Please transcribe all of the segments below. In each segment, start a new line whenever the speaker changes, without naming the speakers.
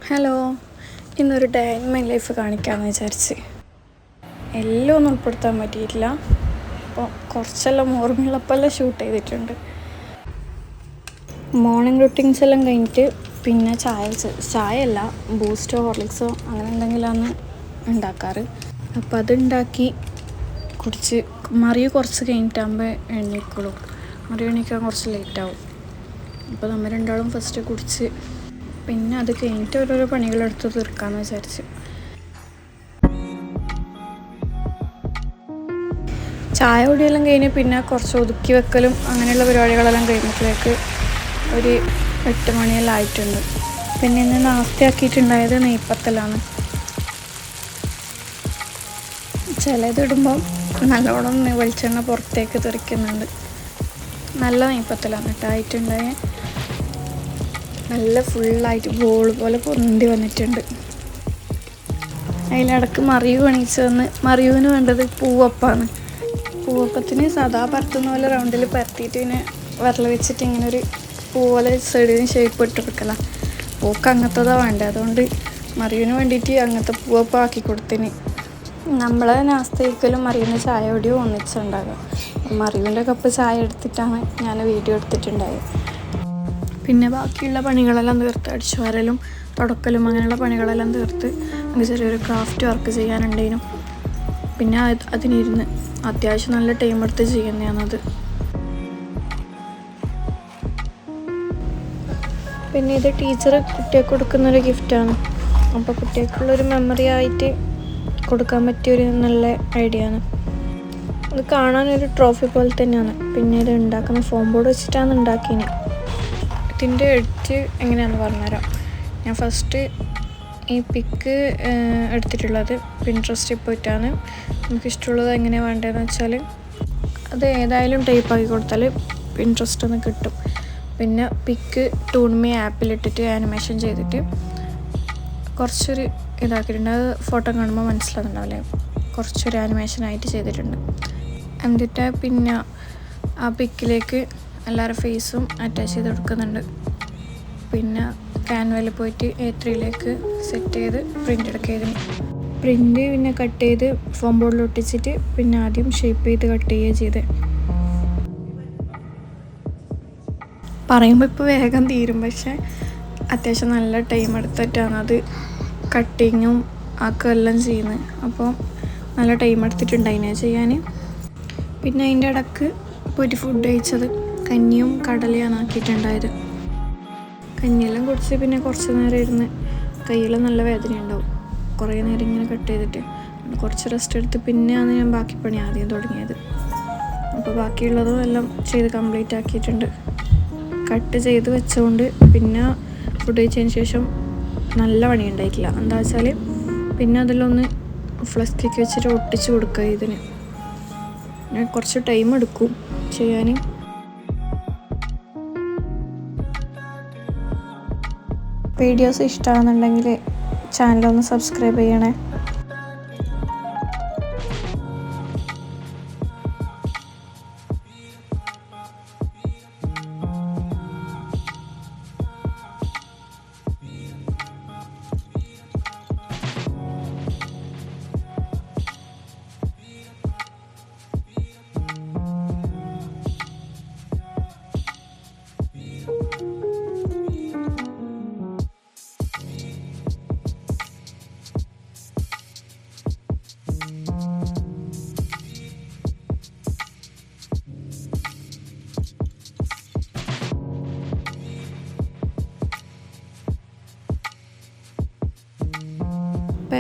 Hello, ഇന്നൊരു day in my life കാണിക്കാമെന്ന് വിചാരിച്ച്. എല്ലാം ഒന്നും ഉൾപ്പെടുത്താൻ പറ്റിയിട്ടില്ല. അപ്പോൾ കുറച്ചെല്ലാം ഓർമ്മയുള്ളപ്പോഴെല്ലാം ഷൂട്ട് ചെയ്തിട്ടുണ്ട്. മോർണിംഗ് റുട്ടീൻസ് എല്ലാം കഴിഞ്ഞിട്ട് പിന്നെ ചായയല്ല ബൂസ്റ്റോ ഹോർലിക്സോ അങ്ങനെ എന്തെങ്കിലുമാണ് ഉണ്ടാക്കാറ്. അപ്പോൾ അതുണ്ടാക്കി കുടിച്ച് മറിയ കുറച്ച് കഴിഞ്ഞിട്ടാകുമ്പോൾ എണീക്കുള്ളൂ. മറിയ എണീക്കാൻ കുറച്ച് ലേറ്റാവും. അപ്പോൾ നമ്മൾ രണ്ടാളും ഫസ്റ്റ് കുടിച്ച് പിന്നെ അത് കഴിഞ്ഞിട്ട് ഓരോരോ പണികളെടുത്ത് തീർക്കാമെന്ന് വിചാരിച്ചു. ചായ കുടിയെല്ലാം കഴിഞ്ഞ് പിന്നെ കുറച്ച് ഒതുക്കി വെക്കലും അങ്ങനെയുള്ള പരിപാടികളെല്ലാം കഴിഞ്ഞപ്പോഴേക്ക് ഒരു 8 മണിയെല്ലാം ആയിട്ടുണ്ട്. പിന്നെ ഇന്ന് നാസ്തിയാക്കിയിട്ടുണ്ടായത് നെയ്പ്പത്തലാണ്. ചിലതിടുമ്പം നല്ലോണം വെളിച്ചെണ്ണ പുറത്തേക്ക് തെറിക്കുന്നുണ്ട്. നല്ല നെയ്പ്പത്തലാണ് ആയിട്ടുണ്ടായ നല്ല ഫുള്ളായിട്ട് ബോൾ പോലെ പൊന്തി വന്നിട്ടുണ്ട്. അതിലിടക്ക് മറിയു എണീച്ച് വന്ന് മറിയുവിന് വേണ്ടത് പൂവപ്പാണ്. പൂവപ്പത്തിന് സാധാ പരത്തുന്ന പോലെ റൗണ്ടിൽ പരത്തിയിട്ട് പിന്നെ വിരൽ വെച്ചിട്ട് ഇങ്ങനെ ഒരു പൂ പോലെ സൈഡിന് ഷേപ്പ് ഇട്ടെടുക്കല. പൂക്ക് അങ്ങനത്തതാണ് വേണ്ടത്. അതുകൊണ്ട് മറിയുവിന് വേണ്ടിയിട്ട് അങ്ങനത്തെ പൂവപ്പം ആക്കി കൊടുത്തിന്. നമ്മളെ നാസ്തയ്ക്കലും മറിയുവിൻ്റെ ചായ പൊടിയും ഒന്നിച്ചുണ്ടാകുക. മറിയുവിൻ്റെ കപ്പ് ചായ എടുത്തിട്ടാണ് ഞാൻ വീഡിയോ എടുത്തിട്ടുണ്ടായത്. പിന്നെ ബാക്കിയുള്ള പണികളെല്ലാം തീർത്ത് അടിച്ചു വാരലും തുടക്കലും അങ്ങനെയുള്ള പണികളെല്ലാം തീർത്ത് എനിക്ക് ചെറിയൊരു ക്രാഫ്റ്റ് വർക്ക് ചെയ്യാനുണ്ടേനും. പിന്നെ അതിനിരുന്ന് അത്യാവശ്യം നല്ല ടൈം എടുത്ത് ചെയ്യുന്നതാണത്. പിന്നെ ഇത് ടീച്ചർ കുട്ടികൾക്ക് കൊടുക്കുന്നൊരു ഗിഫ്റ്റാണ്. അപ്പോൾ കുട്ടികൾക്കുള്ളൊരു മെമ്മറി ആയിട്ട് കൊടുക്കാൻ പറ്റിയൊരു നല്ല ഐഡിയ ആണ്. അത് കാണാനൊരു ട്രോഫി പോലെ തന്നെയാണ്. പിന്നെ ഇത് ഉണ്ടാക്കുന്ന ഫോം ബോർഡ് വെച്ചിട്ടാണ് ഉണ്ടാക്കിയത്. ഇതിൻ്റെ എഡ്ജ് എങ്ങനെയാണെന്ന് പറഞ്ഞുതരാം. ഞാൻ ഫസ്റ്റ് ഈ പിക്ക് എടുത്തിട്ടുള്ളത് പിൻട്രസ്റ്റിൽ പോയിട്ടാണ്. നമുക്കിഷ്ടമുള്ളത് എങ്ങനെയാണ് വേണ്ടതെന്ന് വെച്ചാൽ അത് ഏതായാലും ടൈപ്പാക്കി കൊടുത്താൽ പിൻട്രസ്റ്റ് ഒന്ന് കിട്ടും. പിന്നെ പിക്ക് ടൂൺമി ആപ്പിലിട്ടിട്ട് ആനിമേഷൻ ചെയ്തിട്ട് കുറച്ചൊരു ഇതാക്കിയിട്ടുണ്ട്. അത് ഫോട്ടോ കാണുമ്പോൾ മനസ്സിലാകുന്നുണ്ടാവില്ലേ, കുറച്ചൊരു ആനിമേഷനായിട്ട് ചെയ്തിട്ടുണ്ട്. എന്നിട്ട് പിന്നെ ആ പിക്കിലേക്ക് എല്ലാവരുടെ ഫേസും അറ്റാച്ച് ചെയ്ത് കൊടുക്കുന്നുണ്ട്. പിന്നെ ക്യാൻവയിൽ പോയിട്ട് A3 സെറ്റ് ചെയ്ത് പ്രിൻ്റ് എടുക്കിയതിന് പ്രിൻ്റ് പിന്നെ കട്ട് ചെയ്ത് ഫോം ബോർഡിൽ ഒട്ടിച്ചിട്ട് പിന്നെ ആദ്യം ഷേപ്പ് ചെയ്ത് കട്ട് ചെയ്യുക ചെയ്ത്. പറയുമ്പോൾ ഇപ്പോൾ വേഗം തീരും, പക്ഷേ അത്യാവശ്യം നല്ല ടൈം എടുത്തിട്ടാണ് അത് കട്ടിങ്ങും ആക്കുക എല്ലാം ചെയ്യുന്നത്. അപ്പോൾ നല്ല ടൈം എടുത്തിട്ടുണ്ടായിനെ ചെയ്യാൻ. പിന്നെ അതിൻ്റെ ഇടക്ക് പോയിട്ട് ഫുഡ് കഴിച്ചത് കഞ്ഞിയും കടലയാണ് ആക്കിയിട്ടുണ്ടായത്. കഞ്ഞിയെല്ലാം കുടിച്ച് പിന്നെ കുറച്ച് നേരം ഇരുന്ന് കയ്യിൽ നല്ല വേദന ഉണ്ടാവും. കുറേ നേരം ഇങ്ങനെ കട്ട് ചെയ്തിട്ട് കുറച്ച് റെസ്റ്റ് എടുത്ത് പിന്നെയാണ് ഞാൻ ബാക്കി പണി ആദ്യം തുടങ്ങിയത്. അപ്പോൾ ബാക്കിയുള്ളതും എല്ലാം ചെയ്ത് കംപ്ലീറ്റ് ആക്കിയിട്ടുണ്ട്. കട്ട് ചെയ്ത് വെച്ചുകൊണ്ട് പിന്നെ ഫുഡ് കഴിച്ചതിന് ശേഷം നല്ല പണി ഉണ്ടായിട്ടില്ല. എന്താ വെച്ചാൽ പിന്നെ അതിലൊന്ന് ഫ്ലസ്കിക്ക് വെച്ചിട്ട് ഒട്ടിച്ച് കൊടുക്കുക. ഇതിന് കുറച്ച് ടൈം എടുക്കും ചെയ്യാൻ. വീഡിയോസ് ഇഷ്ടമാണെന്നുണ്ടെങ്കിൽ ചാനലൊന്ന് സബ്സ്ക്രൈബ് ചെയ്യണേ.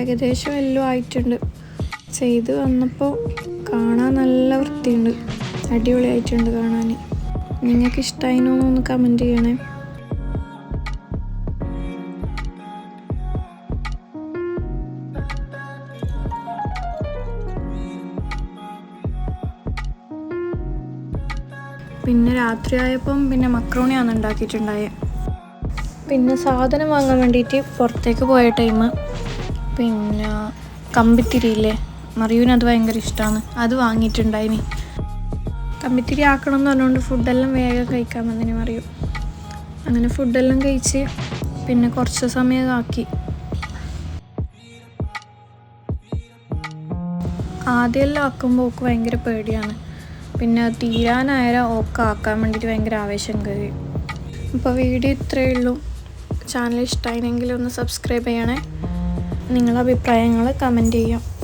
ഏകദേശം എല്ലാം ആയിട്ടുണ്ട്. ചെയ്ത് വന്നപ്പോൾ കാണാൻ നല്ല വൃത്തിയുണ്ട്, അടിപൊളിയായിട്ടുണ്ട് കാണാൻ. നിങ്ങൾക്ക് ഇഷ്ടമായിനോ എന്നൊന്ന് കമൻറ്റ് ചെയ്യണേ. പിന്നെ രാത്രിയായപ്പം പിന്നെ മക്രോണിയാണ് ഉണ്ടാക്കിയിട്ടുണ്ടായത്. പിന്നെ സാധനം വാങ്ങാൻ വേണ്ടിയിട്ട് പുറത്തേക്ക് പോയ ടൈം പിന്നെ കമ്പിത്തിരിയില്ലേ, മറിയൂന് അത് ഭയങ്കര ഇഷ്ടമാണ്, അത് വാങ്ങിയിട്ടുണ്ടായിനി. കമ്പിത്തിരി ആക്കണം എന്ന് പറഞ്ഞുകൊണ്ട് ഫുഡെല്ലാം വേഗം കഴിക്കാൻ വന്നതിന് മറിയും. അങ്ങനെ ഫുഡെല്ലാം കഴിച്ച് പിന്നെ കുറച്ച് സമയം ആക്കി ആദ്യമെല്ലാം ആക്കുമ്പോൾ ഓക്ക് ഭയങ്കര പേടിയാണ്. പിന്നെ തീരാനായാലും ഓക്ക് ആക്കാൻ വേണ്ടിയിട്ട് ഭയങ്കര ആവേശം കഴിയും. അപ്പോൾ വീഡിയോ ഇത്രയേ ഉള്ളൂ. ചാനൽ ഇഷ്ടമായെങ്കിൽ ഒന്ന് സബ്സ്ക്രൈബ് ചെയ്യണേ. നിങ്ങളുടെ അഭിപ്രായങ്ങൾ കമൻറ്റ് ചെയ്യാം.